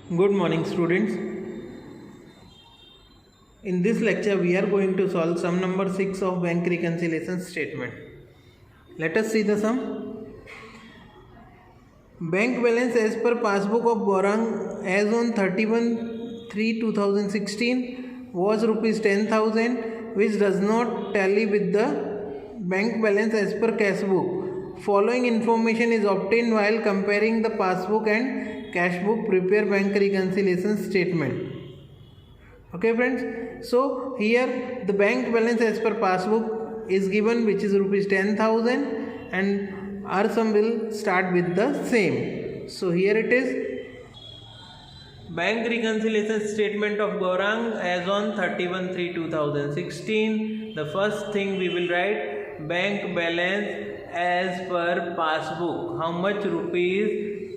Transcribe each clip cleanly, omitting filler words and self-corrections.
Good morning, students. In this lecture we are going to solve sum number 6 of bank reconciliation statement. Let us see the sum. Bank balance as per passbook of Gaurang as on 31/3/2016 was rupees 10,000, which does not tally with the bank balance as per cash book. Following information is obtained while comparing the passbook and cash book. Prepare bank reconciliation statement. Okay friends, so here the bank balance as per passbook is given, which is rupees 10,000, and our sum will start with the same. So here it is, bank reconciliation statement of Gaurang as on 31/3/2016. The first thing we will write, bank balance as per passbook. How much? Rupees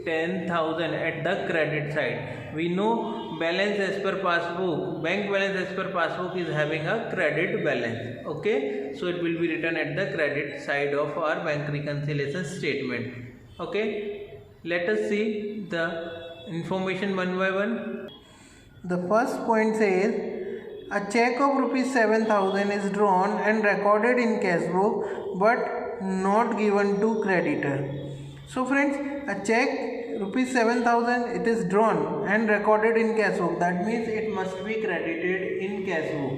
10,000 at the credit side. We know balance as per passbook, bank balance as per passbook is having a credit balance. Okay, so it will be written at the credit side of our bank reconciliation statement. Okay, let us see the information one by one. The first point says a check of rupees 7,000 is drawn and recorded in cash book but not given to creditor. So friends, a check rupees 7,000, it is drawn and recorded in cash book. That means it must be credited in cash book.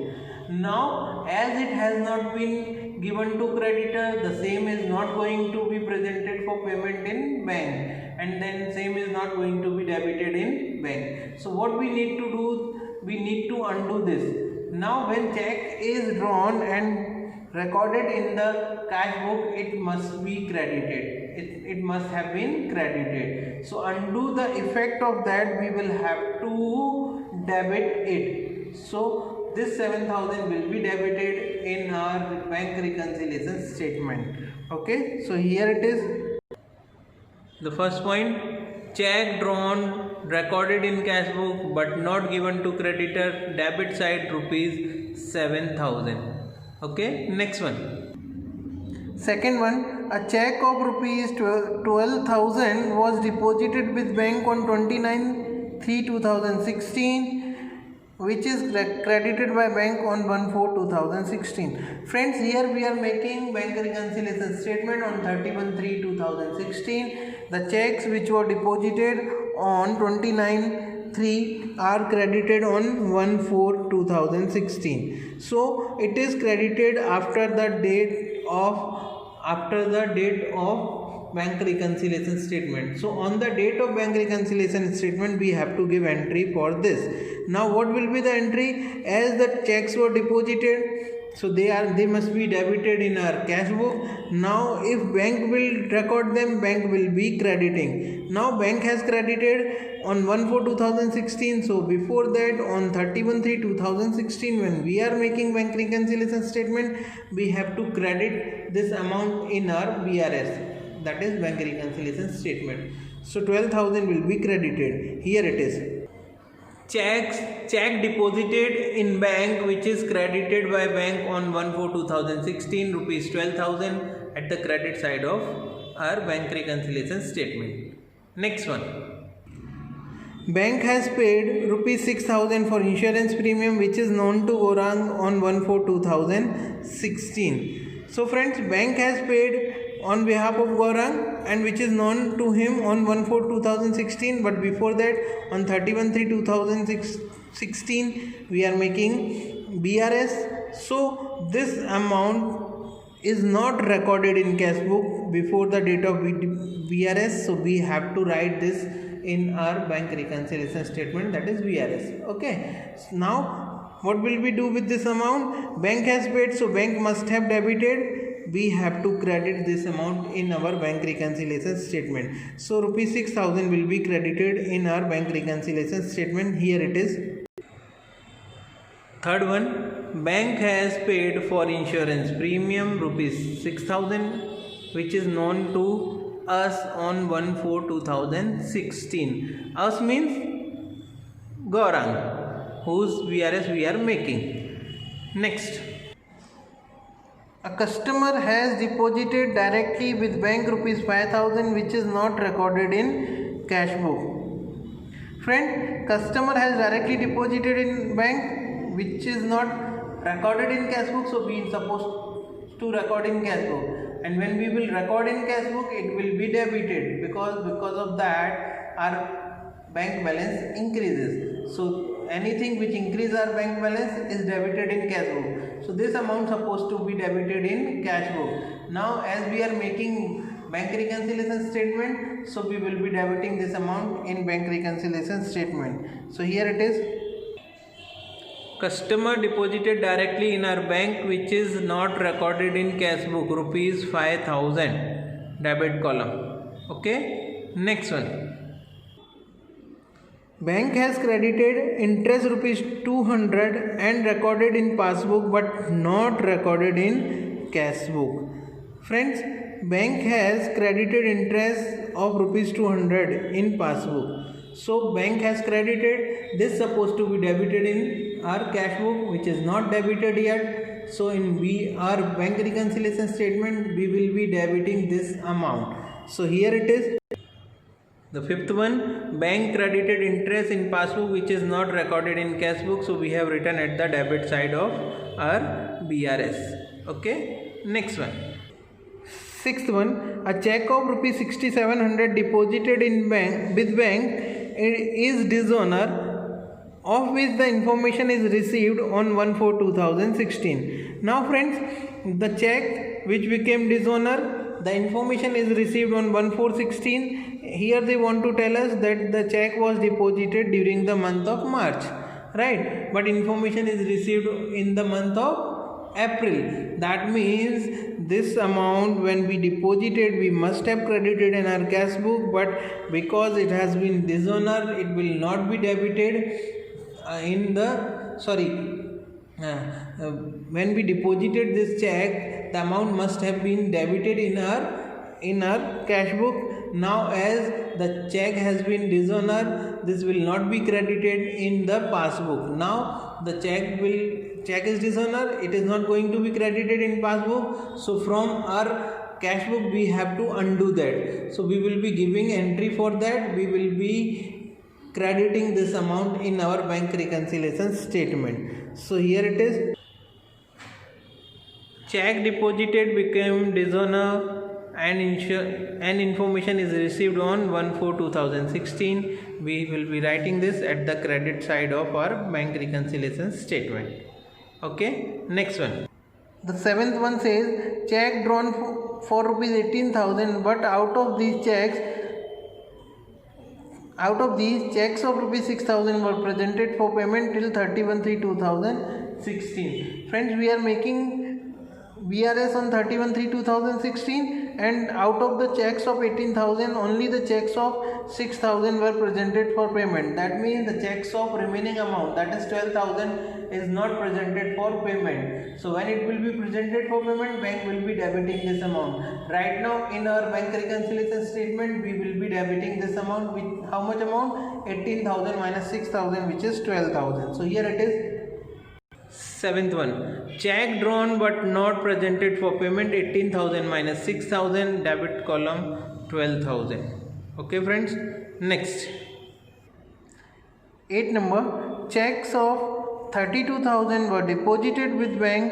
Now as it has not been given to creditor, the same is not going to be presented for payment in bank, and then same is not going to be debited in bank. So what we need to do, we need to undo this. Now when check is drawn and recorded in the cash book, it must be credited. It must have been credited. So undo the effect of that, we will have to debit it. So this 7,000 will be debited in our bank reconciliation statement. Okay, so here it is. The first point, check drawn, recorded in cash book but not given to creditor, debit side rupees 7,000. Okay, next one. Second one, a check of rupees 12,000 was deposited with bank on 29/3/2016, which is credited by bank on 1/4/2016. Friends, here we are making bank reconciliation statement on 31/3/2016. The checks which were deposited on 29/3 are credited on 1/4/2016. So it is credited after the date of bank reconciliation statement. So on the date of bank reconciliation statement, we have to give entry for this. Now what will be the entry? As the checks were deposited, so they must be debited in our cash book. Now if bank will record them, bank will be crediting. Now bank has credited on 1/4/2016. So before that, on 31/3/2016, when we are making bank reconciliation statement, we have to credit this amount in our BRS, that is bank reconciliation statement. So 12,000 will be credited. Here it is, check deposited in bank which is credited by bank on 1/4/2016, rupees 12,000 at the credit side of our bank reconciliation statement. Next one, bank has paid rupees 6,000 for insurance premium which is known to Gaurang on 1/4/2016. So friends, bank has paid on behalf of Gaurang and which is known to him on 1/4/2016, but before that on 31/3/2016 we are making BRS. So this amount is not recorded in cash book before the date of BRS, so we have to write this in our bank reconciliation statement, that is BRS. Okay, so now what will we do with this amount? Bank has paid, so bank must have debited. We have to credit this amount in our bank reconciliation statement. So rupees 6,000 will be credited in our bank reconciliation statement. Here it is. Third one, bank has paid for insurance premium rupees 6,000 which is known to us on 1/4/2016. Us means Gaurang, whose BRS we are making. Next, a customer has deposited directly with bank rupees 5,000 which is not recorded in cash book. Friend, customer has directly deposited in bank which is not recorded in cash book, so we are supposed to record in cash book, and when we will record in cash book it will be debited, because of that our bank balance increases. So anything which increase our bank balance is debited in cash book, so this amount supposed to be debited in cash book. Now as we are making bank reconciliation statement, so we will be debiting this amount in bank reconciliation statement. So here it is, customer deposited directly in our bank which is not recorded in cash book, rupees 5000, debit column. Okay, next one, bank has credited interest rupees 200 and recorded in passbook but not recorded in cash book. Friends, bank has credited interest of rupees 200 in passbook. So bank has credited, this supposed to be debited in our cash book which is not debited yet. So in our bank reconciliation statement we will be debiting this amount. So here it is. The fifth one, bank credited interest in passbook which is not recorded in cash book, so we have written at the debit side of our BRS. Okay, next one. Sixth one, a check of rupees 6700 deposited in bank with bank is dishonor, of which the information is received on 1/4/2016. Now friends, the check which became dishonor, the information is received on 1/4/16. Here they want to tell us that the check was deposited during the month of March, right? But information is received in the month of April. That means this amount when we deposited we must have credited in our cash book, but because it has been dishonor it will not be debited when we deposited this check the amount must have been debited in our cash book. Now as the check has been dishonor, this will not be credited in the passbook. Now the check is dishonor, it is not going to be credited in passbook, so from our cash book we have to undo that. So we will be giving entry for that, we will be crediting this amount in our bank reconciliation statement. So here it is, check deposited became dishonor and information is received on 1/4/2016. We will be writing this at the credit side of our bank reconciliation statement. Okay, next one. The seventh one says check drawn for rupees 18,000, but out of these checks of rupees 6,000 were presented for payment till 31/3/2016. Friends, we are making BRS on 31/3/2016, and out of the checks of 18,000 only the checks of 6,000 were presented for payment. That means the checks of remaining amount, that is 12,000, is not presented for payment. So when it will be presented for payment, bank will be debiting this amount. Right now in our bank reconciliation statement we will be debiting this amount with how much amount? 18,000 minus 6,000, which is 12,000. So here it is. Seventh one, check drawn but not presented for payment, 18,000 minus 6,000, debit column 12,000. Okay friends, next. 8 number, checks of 32,000 were deposited with bank,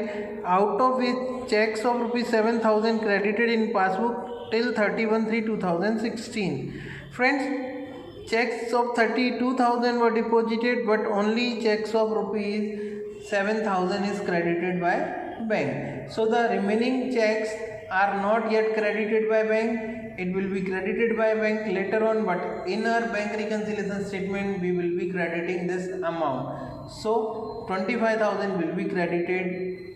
out of which checks of rupees 7,000 credited in passbook till 31/3/2016. Friends, checks of 32,000 were deposited, but only checks of rupees 7,000 is credited by bank. So the remaining checks are not yet credited by bank. It will be credited by bank later on, but in our bank reconciliation statement we will be crediting this amount. So 25,000 will be credited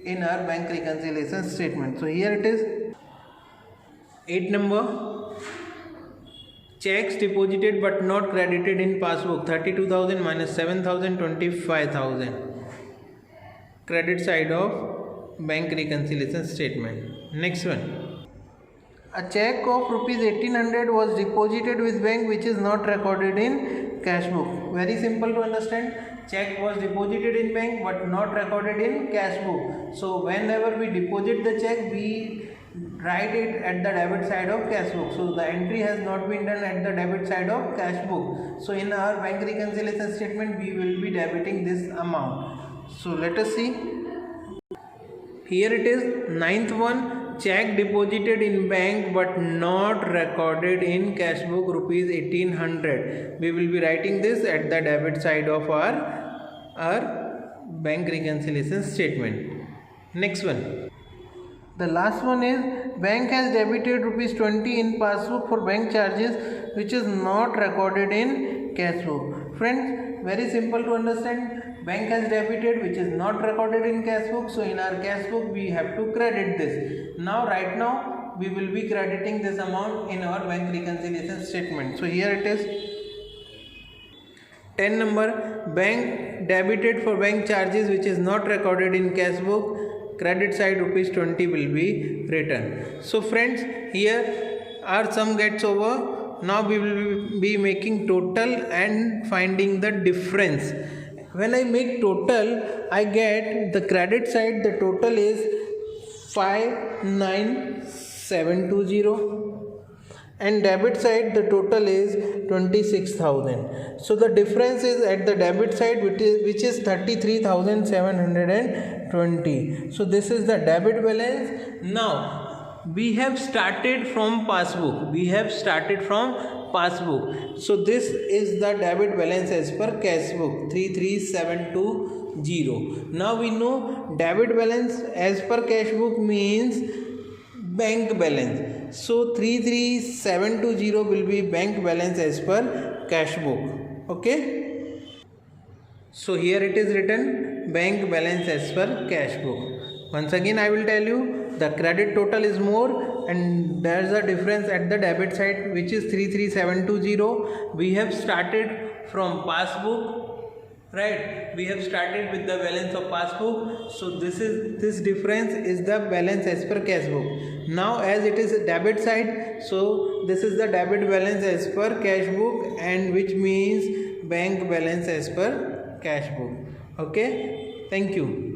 in our bank reconciliation statement. So here it is. 8 number, checks deposited but not credited in passbook, 32,000 minus 7,000, 25,000. Credit side of bank reconciliation statement. Next one, a check of rupees 1800 was deposited with bank which is not recorded in cash book. Very simple to understand. Check was deposited in bank but not recorded in cash book. So whenever we deposit the check, we write it at the debit side of cash book. So the entry has not been done at the debit side of cash book. So in our bank reconciliation statement, we will be debiting this amount. So let us see. Here it is, ninth one, check deposited in bank but not recorded in cash book rupees 1800. We will be writing this at the debit side of our bank reconciliation statement. Next one. The last one is, bank has debited rupees 20 in passbook for bank charges which is not recorded in cash book. Friends, very simple to understand. Bank has debited which is not recorded in cash book. So in our cash book we have to credit this. Right now we will be crediting this amount in our bank reconciliation statement. So here it is. 10 number, bank debited for bank charges which is not recorded in cash book. Credit side rupees 20 will be written. So friends, here our sum gets over. Now we will be making total and finding the difference. When I make total, I get the credit side, the total is 59720 and debit side the total is 26,000. So the difference is at the debit side which is 33,720. So this is the debit balance. Now we have started from passbook. So this is the debit balance as per cash book 33720. Now we know debit balance as per cash book means bank balance. So 33720 will be bank balance as per cash book. Okay. So here it is written bank balance as per cash book. Once again I will tell you, the credit total is more and there is a difference at the debit side which is 33720. We have started from passbook. Right, we have started with the balance of passbook. So this difference is the balance as per cash book. Now as it is debit side, so this is the debit balance as per cash book and which means bank balance as per cash book. Okay, thank you.